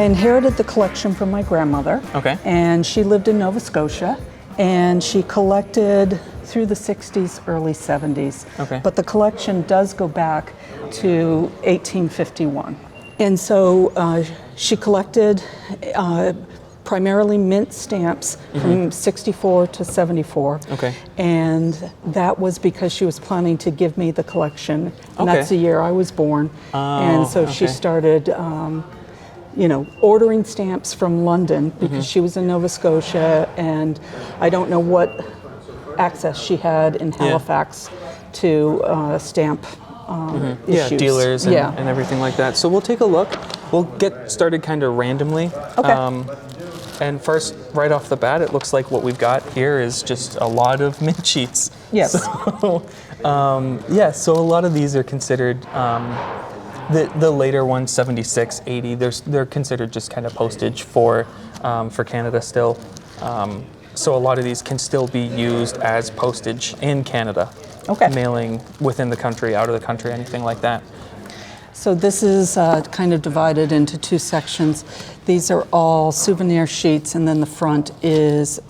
inherited the collection from my grandmother. Okay. And she lived in Nova Scotia, and she collected through the 60s, early 70s. Okay. But the collection does go back to 1851. And so she collected primarily mint stamps from 64 to 74. Okay. And that was because she was planning to give me the collection. And Okay. that's the year I was born. And so she okay. started, ordering stamps from London because she was in Nova Scotia, and I don't know what access she had in Halifax to stamp Yeah, issues. dealers and everything like that. So we'll take a look. We'll get started kind of randomly. Okay. And first, right off the bat, it looks like what we've got here is just a lot of mint sheets. Yes. So, so a lot of these are considered, the later ones, 76, 80, they're considered just kind of postage for Canada still. So a lot of these can still be used as postage in Canada. Okay. Mailing within the country, out of the country, anything like that. So this is kind of divided into two sections. These are all souvenir sheets, and then the front is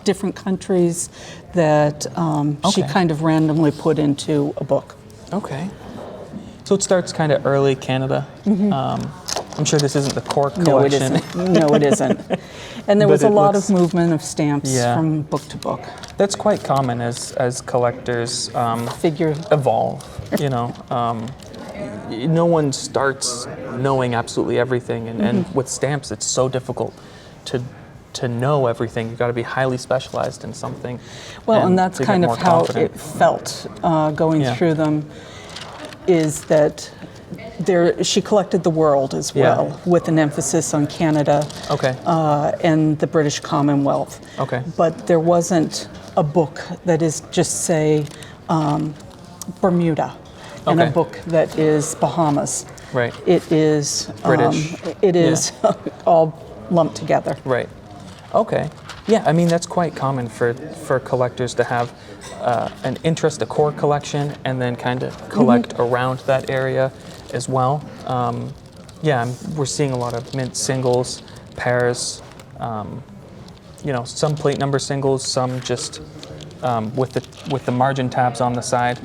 different countries that she kind of randomly put into a book. Okay. So it starts kind of early Canada. I'm sure this isn't the core collection. No, it isn't. And there was a lot of movement of stamps Yeah. from book to book. That's quite common as collectors Figure. evolve, you know. No one starts knowing absolutely everything, and with stamps it's so difficult to know everything. You've got to be highly specialized in something. Well, and that's to get kind of more how confident. it felt going through them, is that she collected the world as well, with an emphasis on Canada and the British Commonwealth. Okay. But there wasn't a book that is just, say, Bermuda, and a book that is Bahamas. Right. It is British. It is all lumped together. Right. Okay. Yeah, I mean, that's quite common for collectors to have an interest, a core collection, and then kind of collect around that area as well. We're seeing a lot of mint singles, pairs, some plate number singles, some just with the margin tabs on the side.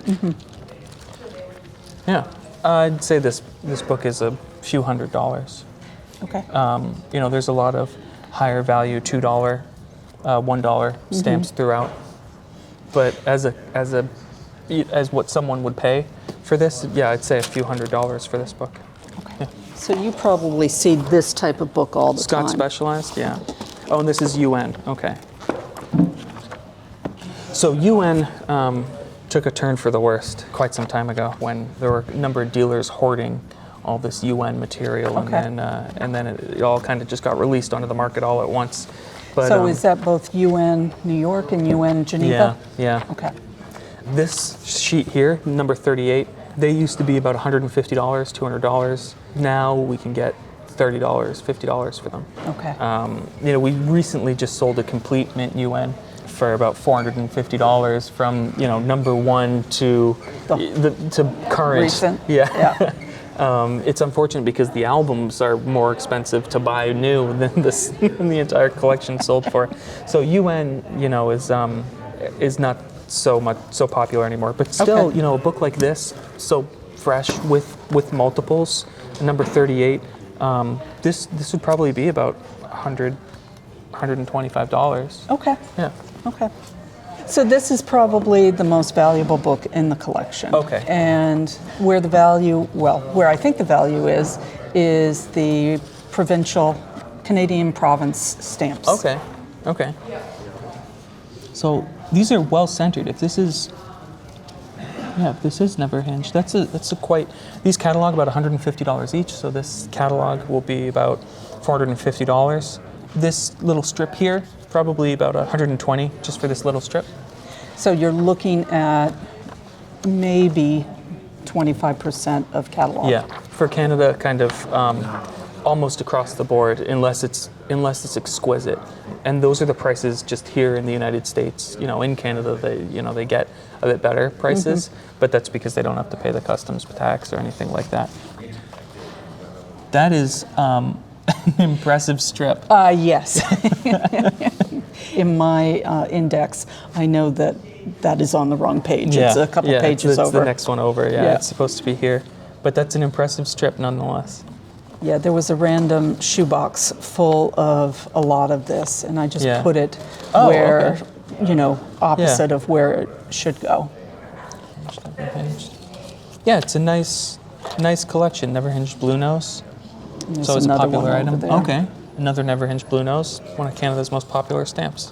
Yeah, I'd say this book is a few $100s. Okay. There's a lot of higher value $2, $1 stamps throughout. But as what someone would pay for this, I'd say a few $100s for this book. Okay. Yeah. So you probably see this type of book all the time. Scott Specialized, yeah. Oh, and this is UN. Okay. So UN took a turn for the worst quite some time ago when there were a number of dealers hoarding all this UN material, and then it all kind of just got released onto the market all at once. But, so is that both UN New York and UN Geneva? Yeah. Okay. This sheet here, number 38, they used to be about $150, $200. Now we can get $30, $50 for them. Okay. We recently just sold a complete mint UN for about $450 from number one to current. Recent. Yeah. It's unfortunate because the albums are more expensive to buy new than the entire collection sold for. So UN, is not so popular anymore. But still, a book like this, so fresh with multiples, number 38. This would probably be about $125. Okay. Yeah. Okay. So this is probably the most valuable book in the collection. Okay. And where I think the value is the provincial Canadian province stamps. Okay. So these are well centered. If this is never hinged, these catalog about $150 each. So this catalog will be about $450. This little strip here, probably about $120 just for this little strip. So you're looking at maybe 25% of catalog. Yeah, for Canada, kind of almost across the board, unless it's exquisite. And those are the prices just here in the United States. In Canada, they get a bit better prices, but that's because they don't have to pay the customs tax or anything like that. That is impressive strip. Yes. In my index, I know that that is on the wrong page. It's a couple pages it's over. the next one over. Yeah, it's supposed to be here. But that's an impressive strip nonetheless. Yeah, there was a random shoebox full of a lot of this, and I just put it where, opposite of where it should go. Yeah, it's a nice collection. Never hinged Bluenose. So it's a another popular one item. over there. Okay, another never hinged Bluenose, one of Canada's most popular stamps.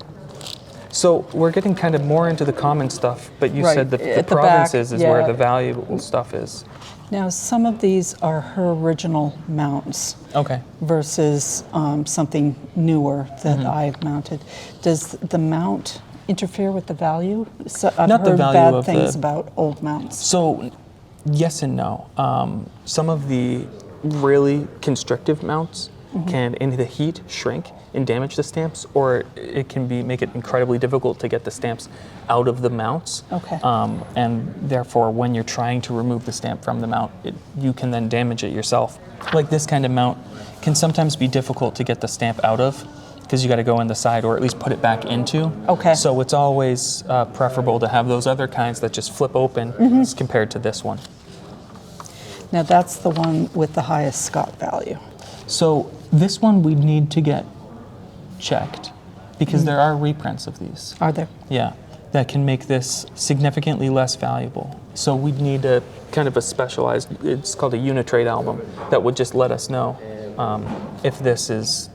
So we're getting kind of more into the common stuff, but you said the provinces is where the valuable stuff is. Now, some of these are her original mounts. Okay. Versus something newer that I've mounted. Does the mount interfere with the value? So I've Not heard the value bad of things about old mounts. So, yes and no. Some of the really constrictive mounts can, in the heat, shrink and damage the stamps, or it can make it incredibly difficult to get the stamps out of the mounts. Okay. And therefore, when you're trying to remove the stamp from the mount, you can then damage it yourself. Like this kind of mount can sometimes be difficult to get the stamp out of because you got to go in the side or at least put it back into. Okay. So it's always preferable to have those other kinds that just flip open as compared to this one. Now that's the one with the highest Scott value. So this one we need to get checked because there are reprints of these. Are there? Yeah, that can make this significantly less valuable. So we'd need a kind of a specialized, it's called a Unitrade album, that would just let us know if this is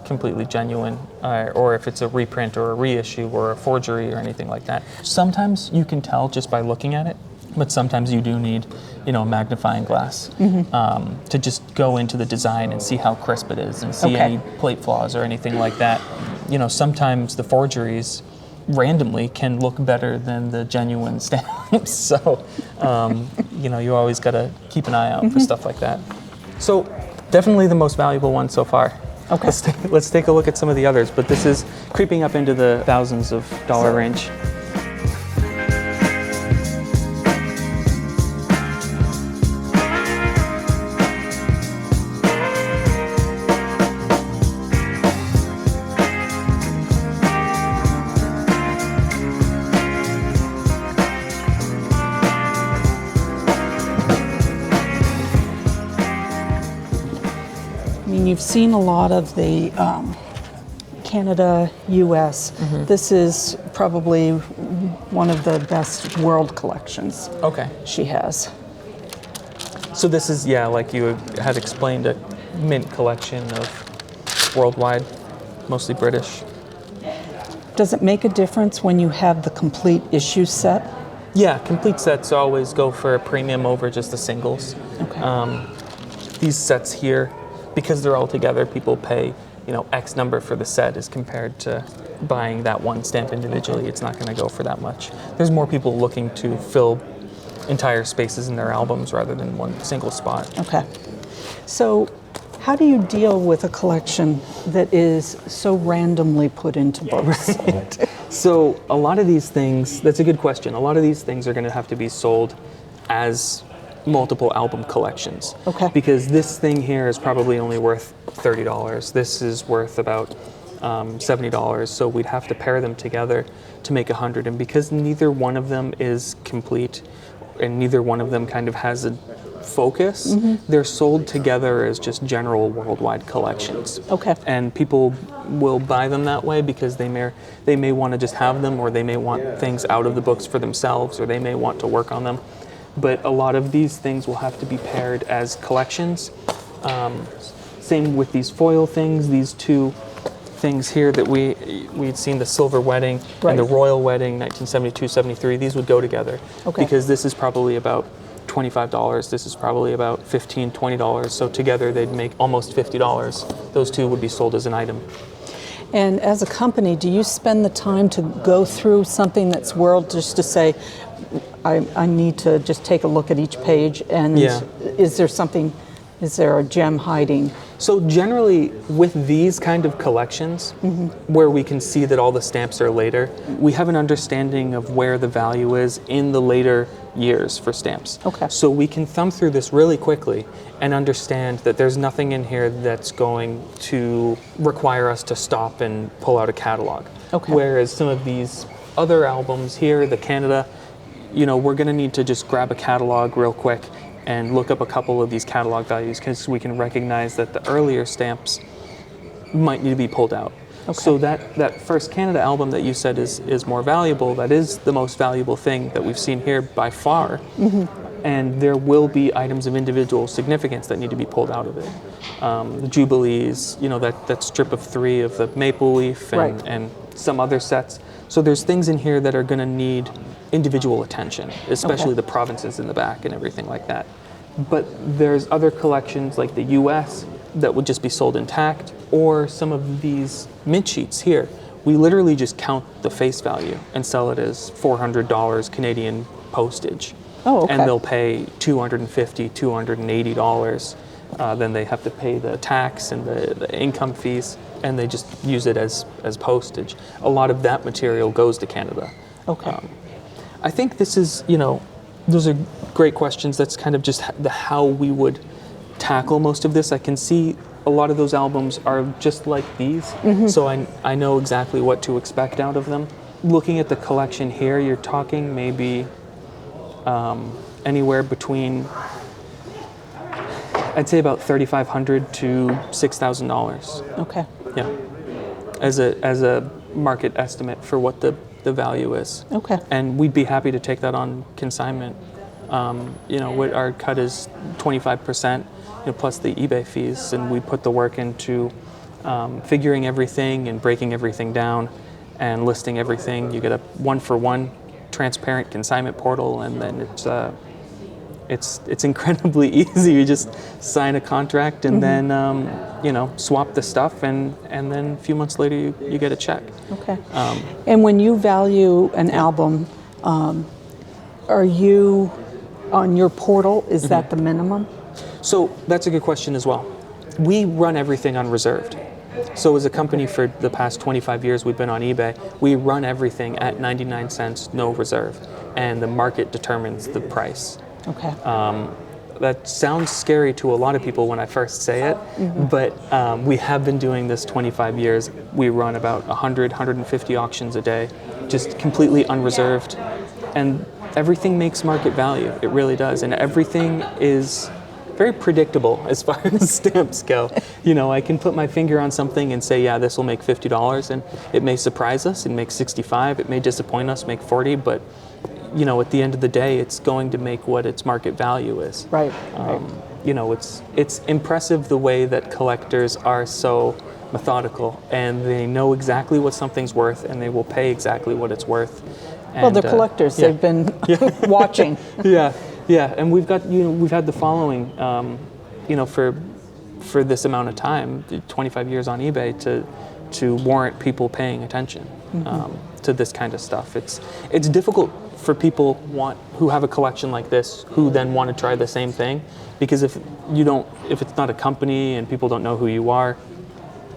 completely genuine or if it's a reprint or a reissue or a forgery or anything like that. Sometimes you can tell just by looking at it, but sometimes you do need, a magnifying glass to just go into the design and see how crisp it is and see any plate flaws or anything like that. Sometimes the forgeries randomly can look better than the genuine stamps. So, you always got to keep an eye out for stuff like that. So, definitely the most valuable one so far. Okay. Let's take a look at some of the others, but this is creeping up into the thousands of dollar range. You've seen a lot of the Canada, US. This is probably one of the best world collections she has. So this is, like you had explained, a mint collection of worldwide, mostly British. Does it make a difference when you have the complete issue set? Yeah, complete sets always go for a premium over just the singles. Okay. These sets here, because they're all together, people pay, X number for the set as compared to buying that one stamp individually. It's not going to go for that much. There's more people looking to fill entire spaces in their albums rather than one single spot. Okay. So how do you deal with a collection that is so randomly put into books? So a lot of these things, that's a good question. A lot of these things are going to have to be sold as multiple album collections. Okay. Because this thing here is probably only worth $30. This is worth about $70. So we'd have to pair them together to make 100. And because neither one of them is complete and neither one of them kind of has a focus, they're sold together as just general worldwide collections. Okay. And people will buy them that way because they may want to just have them, or they may want things out of the books for themselves, or they may want to work on them. But a lot of these things will have to be paired as collections. Same with these foil things, these two things here that we'd seen, the Silver Wedding and the Royal Wedding, 1972-73, these would go together. Okay. Because this is probably about $25, this is probably about $15, $20, so together they'd make almost $50. Those two would be sold as an item. And as a company, do you spend the time to go through something that's world just to say, I need to just take a look at each page, and is there a gem hiding So generally, with these kind of collections, where we can see that all the stamps are later, we have an understanding of where the value is in the later years for stamps. Okay. So we can thumb through this really quickly and understand that there's nothing in here that's going to require us to stop and pull out a catalog. Okay. Whereas some of these other albums here, the Canada, we're going to need to just grab a catalog real quick and look up a couple of these catalog values because we can recognize that the earlier stamps might need to be pulled out. Okay. So that first Canada album that you said is more valuable, that is the most valuable thing that we've seen here by far. And there will be items of individual significance that need to be pulled out of it. The Jubilees, that strip of 3 of the Maple Leaf and some other sets. So there's things in here that are going to need individual attention, especially the provinces in the back and everything like that. But there's other collections like the US that would just be sold intact, or some of these mint sheets here. We literally just count the face value and sell it as $400 Canadian postage. Oh, okay. And they'll pay $250, $280. Then they have to pay the tax and the income fees, and they just use it as postage. A lot of that material goes to Canada. Okay. I think this is, those are great questions. That's kind of just how we would tackle most of this. I can see a lot of those albums are just like these, so I know exactly what to expect out of them. Looking at the collection here, you're talking maybe anywhere between, I'd say about $3,500 to $6,000. Okay. Yeah, as a market estimate for what the value is. Okay. And we'd be happy to take that on consignment. What our cut is 25%, plus the eBay fees, and we put the work into figuring everything and breaking everything down and listing everything. You get a 1-for-1 transparent consignment portal, and then it's incredibly easy. You just sign a contract and then swap the stuff, and then a few months later you get a check. Okay. And when you value an album, are you on your portal? Is that the minimum? So that's a good question as well. We run everything unreserved. So as a company for the past 25 years we've been on eBay, we run everything at 99 cents, no reserve, and the market determines the price. Okay. That sounds scary to a lot of people when I first say it, but we have been doing this 25 years. We run about 100, 150 auctions a day, just completely unreserved, and everything makes market value. It really does, and everything is very predictable as far as stamps go. I can put my finger on something and say, yeah, this will make $50, and it may surprise us and make 65. It may disappoint us, make 40, but at the end of the day, it's going to make what its market value is. Right. It's impressive the way that collectors are so methodical, and they know exactly what something's worth, and they will pay exactly what it's worth. Well, they're collectors. They've been watching. Yeah, and we've got we've had the following, for this amount of time, 25 years on eBay, to warrant people paying attention to this kind of stuff. It's difficult for people who have a collection like this, who then want to try the same thing, because if it's not a company and people don't know who you are,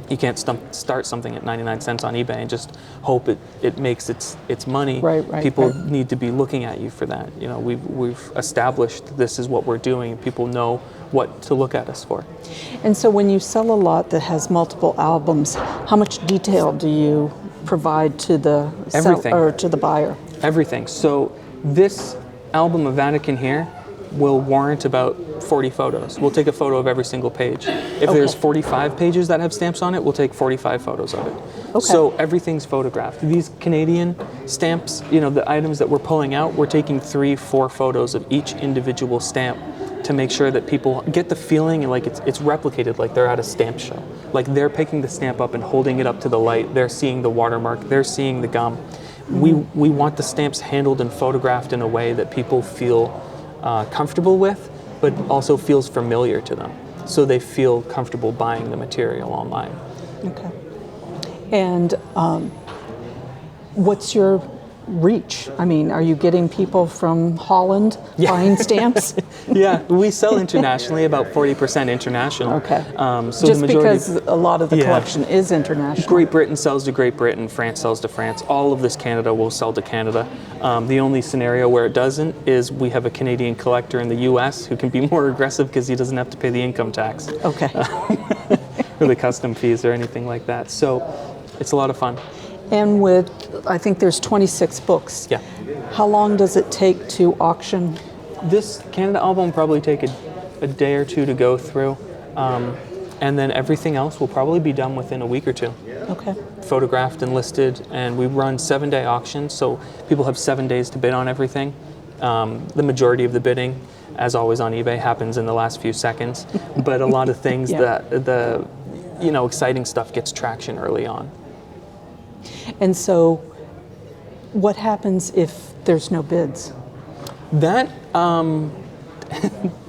you can't start something at 99 cents on eBay and just hope it makes its money. Right. People need to be looking at you for that. We've established this is what we're doing. People know what to look at us for. And so when you sell a lot that has multiple albums, how much detail do you provide to the seller or to the buyer? Everything. So this album of Vatican here will warrant about 40 photos. We'll take a photo of every single page. If there's 45 pages that have stamps on it, we'll take 45 photos of it. Okay. So everything's photographed. These Canadian stamps, the items that we're pulling out, we're taking 3-4 photos of each individual stamp to make sure that people get the feeling and like it's replicated, like they're at a stamp show. Like they're picking the stamp up and holding it up to the light. They're seeing the watermark. They're seeing the gum. We want the stamps handled and photographed in a way that people feel comfortable with, but also feels familiar to them, so they feel comfortable buying the material online. Okay. And what's your reach? I mean, are you getting people from Holland buying stamps? Yeah, we sell internationally, about 40% international. Okay. So Just the majority, because a lot of the collection is international. Great Britain sells to Great Britain, France sells to France. All of this Canada will sell to Canada. The only scenario where it doesn't is we have a Canadian collector in the U.S. who can be more aggressive because he doesn't have to pay the income tax. Okay. Or the custom fees or anything like that. So it's a lot of fun. And with, I think there's 26 books. Yeah. How long does it take to auction? This Canada album will probably take a day or two to go through. And then everything else will probably be done within a week or two. Okay. Photographed and listed, and we run 7-day auctions, so people have 7 days to bid on everything. The majority of the bidding, as always on eBay, happens in the last few seconds, but a lot of things that the exciting stuff gets traction early on. And so what happens if there's no bids? That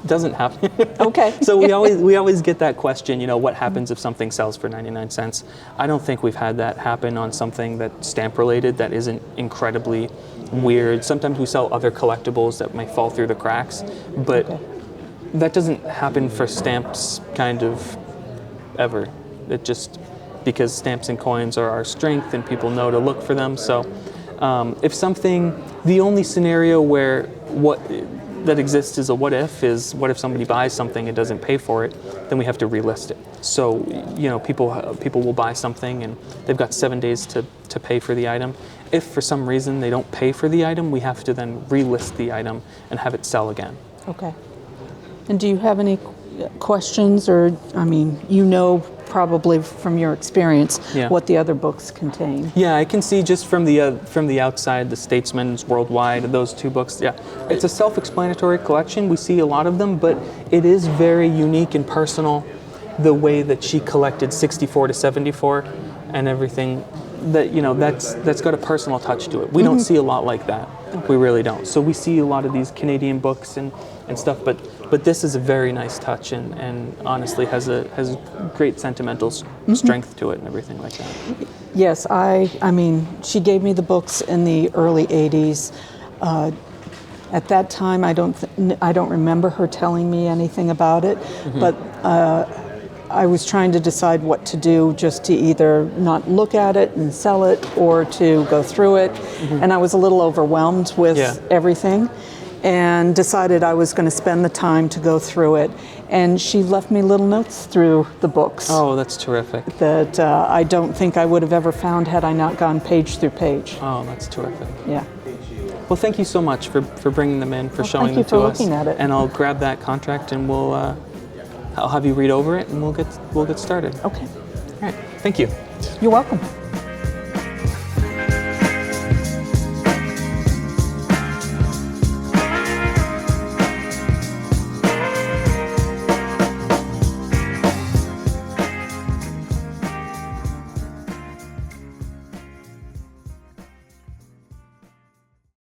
doesn't happen. Okay. So we always get that question, what happens if something sells for 99 cents? I don't think we've had that happen on something that's stamp related that isn't incredibly weird. Sometimes we sell other collectibles that might fall through the cracks, but that doesn't happen for stamps kind of ever. It just, because stamps and coins are our strength and people know to look for them. So if something, the only scenario where that exists is a what if somebody buys something and doesn't pay for it, then we have to relist it. So, people will buy something and they've got 7 days to pay for the item. If for some reason they don't pay for the item, we have to then relist the item and have it sell again. Okay. And do you have any questions, or, probably from your experience, what the other books contain? Yeah, I can see just from the outside, the Statesman's Worldwide, those two books. Yeah, it's a self-explanatory collection. We see a lot of them, but it is very unique and personal. The way that she collected 64 to 74 and everything, that's got a personal touch to it. We don't see a lot like that. We really don't. So we see a lot of these Canadian books and stuff, but this is a very nice touch and honestly has a great sentimental strength to it and everything like that. Yes, she gave me the books in the early 80s. At that time, I don't remember her telling me anything about it, but I was trying to decide what to do, just to either not look at it and sell it or to go through it. And I was a little overwhelmed with everything and decided I was going to spend the time to go through it. And she left me little notes through the books. Oh, that's terrific. That I don't think I would have ever found had I not gone page through page. Oh, that's terrific. Yeah. Well, thank you so much for bringing them in, for showing them to us. Thank you for looking at it. And I'll grab that contract and I'll have you read over it and we'll get started. Okay. All right. Thank you. You're welcome.